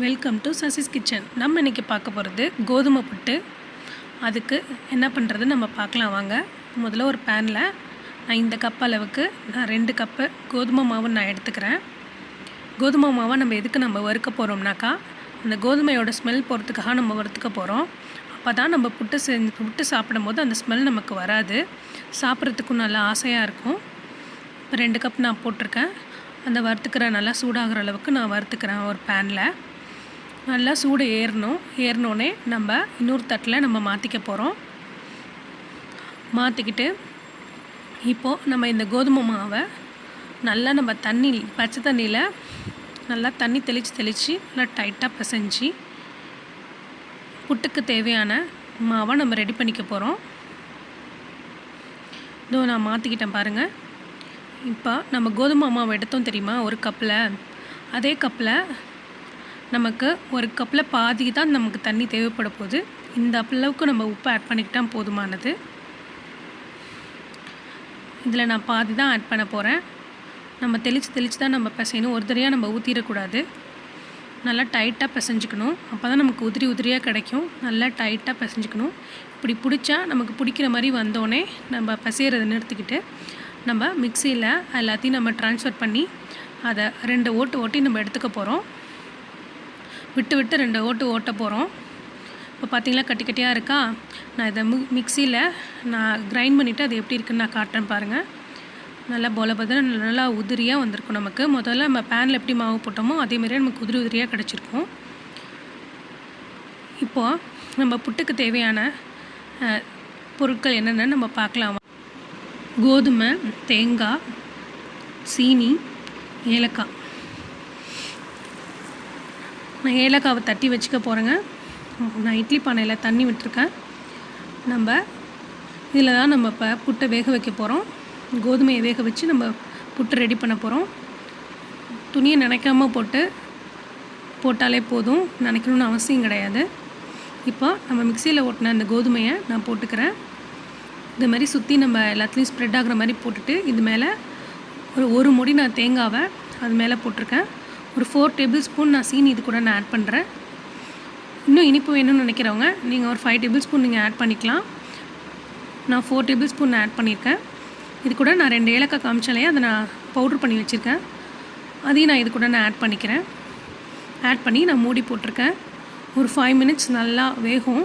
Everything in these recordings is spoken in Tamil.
Welcome to Sasi's kitchen. நம்ம இன்றைக்கி பார்க்க போகிறது கோதுமை புட்டு. அதுக்கு என்ன பண்ணுறது நம்ம பார்க்கலாம் வாங்க. முதல்ல ஒரு பேனில் நான் இந்த கப் அளவுக்கு 2 கப்பு கோதுமை மாவு நான் எடுத்துக்கிறேன். கோதுமை மாவை நம்ம வறுக்க போகிறோம்னாக்கா அந்த கோதுமையோட ஸ்மெல் போகிறதுக்காக நம்ம வறுத்துக்க போகிறோம். அப்போ தான் நம்ம புட்டு சாப்பிடும்போது அந்த ஸ்மெல் நமக்கு வராது, சாப்பிட்றதுக்கும் நல்லா ஆசையாக இருக்கும். இப்போ 2 கப் நான் போட்டிருக்கேன். அந்த வறுத்துக்கிற நல்லா சூடாகிற அளவுக்கு நான் வறுத்துக்கிறேன். ஒரு பேனில் நல்லா சூடு ஏறினோடனே நம்ம இன்னொரு தட்டில் நம்ம மாற்றிக்க போகிறோம். மாற்றிக்கிட்டு இப்போது நம்ம இந்த கோதுமை மாவை நல்லா நம்ம பச்சை தண்ணியில் நல்லா தண்ணி தெளித்து நல்லா டைட்டாக பிசைஞ்சு புட்டுக்கு தேவையான மாவை நம்ம ரெடி பண்ணிக்க போகிறோம். இதோ நான் மாற்றிக்கிட்டேன் பாருங்கள். இப்போ நம்ம கோதுமை மாவை எடுத்தோம் தெரியுமா, ஒரு கப்பில், அதே கப்பில் நமக்கு ஒரு கப்பில் பாதி தான் நமக்கு தண்ணி தேவைப்பட போகுது. இந்த அளவுக்கு நம்ம உப்பு ஆட் பண்ணிக்கிட்டால் போதுமானது. இதில் நான் பாதி தான் ஆட் பண்ண போகிறேன். நம்ம தெளித்து தான் நம்ம பிசையணும். ஒரு தடவையாக நம்ம ஊற்றிடக்கூடாது. நல்லா டைட்டாக பிசைஞ்சிக்கணும். அப்போ தான் நமக்கு உதிரியாக கிடைக்கும். நல்லா டைட்டாக பிசைஞ்சிக்கணும். இப்படி பிடிச்சா நமக்கு பிடிக்கிற மாதிரி வந்தோடனே நம்ம பிசைகிறத நிறுத்திக்கிட்டு நம்ம மிக்சியில் எல்லாத்தையும் நம்ம ட்ரான்ஸ்ஃபர் பண்ணி அதை 2 ஓட்டி நம்ம எடுத்துக்க போகிறோம். விட்டு 2 ஓட்ட போகிறோம். இப்போ பார்த்திங்களா கட்டியாக இருக்கா. நான் இதை மிக்சியில் நான் கிரைண்ட் பண்ணிவிட்டு அது எப்படி இருக்குன்னு நான் காட்டுறேன் பாருங்கள். நல்லா நல்லா உதிரியாக வந்திருக்கும். நமக்கு முதல்ல நம்ம பேனில் எப்படி மாவு போட்டோமோ அதேமாதிரியே நமக்கு உதிரியாக கிடச்சிருக்கும். இப்போது நம்ம புட்டுக்கு தேவையான பொருட்கள் என்னென்னு நம்ம பார்க்கலாம். கோதுமை, தேங்காய், சீனி, ஏலக்காய். நான் ஏலக்காவை தட்டி வச்சுக்க போகிறேங்க. நான் இட்லி பானையில் தண்ணி விட்டுருக்கேன். நம்ம இதில் தான் நம்ம இப்போ புட்டை வேக வைக்க போகிறோம். கோதுமையை வேக வச்சு நம்ம புட்டு ரெடி பண்ண போகிறோம். துணியை நினைக்காமல் போட்டாலே போதும், நினைக்கணும்னு அவசியம் கிடையாது. இப்போ நம்ம மிக்சியில் ஓட்டின அந்த கோதுமையை நான் போட்டுக்கிறேன். இது மாதிரி சுற்றி நம்ம எல்லாத்துலேயும் ஸ்ப்ரெட் ஆகிற மாதிரி போட்டுட்டு இது மேலே ஒரு முடி நான் தேங்காவை அது மேலே போட்டிருக்கேன். ஒரு 4 டேபிள் ஸ்பூன் நான் சீனி இது கூட நான் ஆட் பண்ணுறேன். இன்னும் இனிப்பு வேணும்னு நினைக்கிறவங்க நீங்கள் ஒரு 5 டேபிள் ஸ்பூன் நீங்கள் ஆட் பண்ணிக்கலாம். நான் 4 டேபிள் ஸ்பூன் ஆட் பண்ணியிருக்கேன். இது கூட நான் 2 ஏலக்காய் காமிச்சாலே அதை நான் பவுட்ரு பண்ணி வச்சுருக்கேன். அதையும் நான் இது கூட நான் ஆட் பண்ணிக்கிறேன். ஆட் பண்ணி நான் மூடி போட்டிருக்கேன். ஒரு 5 மினிட்ஸ் நல்லா வேகும்.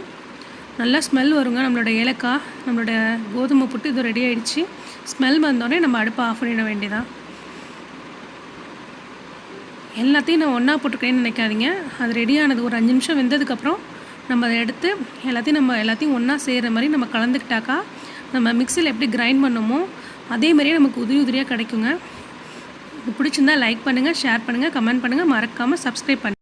நல்லா ஸ்மெல் வருங்க. நம்மளோட ஏலக்காய், நம்மளோட கோதுமை புட்டு இது ரெடி ஆகிடுச்சு. ஸ்மெல் வந்தோடனே நம்ம அடுப்பை ஆஃப் பண்ணிட வேண்டியதான். எல்லாத்தையும் நான் ஒன்றா போட்டுக்கிறேன்னு நினைக்காதீங்க. அது ரெடியானது ஒரு 5 நிமிஷம் வெந்ததுக்கப்புறம் நம்ம அதை எடுத்து எல்லாத்தையும் ஒன்றா செய்கிற மாதிரி நம்ம கலந்துக்கிட்டாக்கா நம்ம மிக்சியில் எப்படி கிரைண்ட் பண்ணோமோ அதே மாதிரியே நமக்கு உதிரியாக கிடைக்குங்க. இது பிடிச்சிருந்தால் லைக் பண்ணுங்கள், ஷேர் பண்ணுங்கள், கமெண்ட் பண்ணுங்கள், மறக்காமல் சப்ஸ்கிரைப் பண்ணுங்கள்.